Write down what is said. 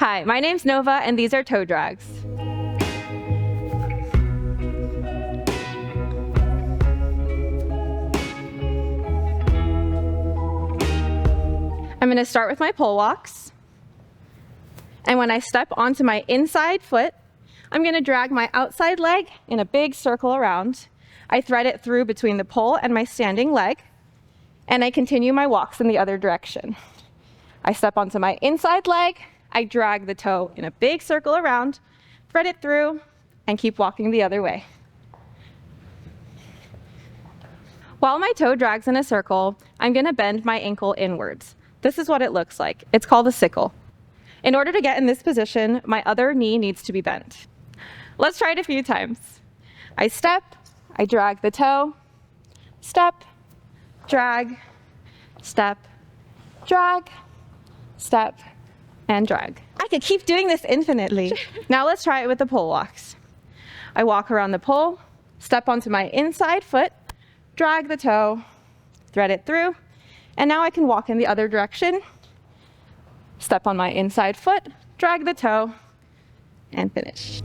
Hi, my name's Nova, and these are toe drags. I'm going to start with my pole walks. And when I step onto my inside foot, I'm going to drag my outside leg in a big circle around. I thread it through between the pole and my standing leg, and I continue my walks in the other direction. I step onto my inside leg, I drag the toe in a big circle around, thread it through, and keep walking the other way. While my toe drags in a circle, I'm going to bend my ankle inwards. This is what it looks like. It's called a sickle. In order to get in this position, my other knee needs to be bent. Let's try it a few times. I step, I drag the toe, step, drag, step, drag, step, and drag. I could keep doing this infinitely. Now let's try it with the pole walks. I walk around the pole, step onto my inside foot, drag the toe, thread it through, and now I can walk in the other direction, step on my inside foot, drag the toe, and finish.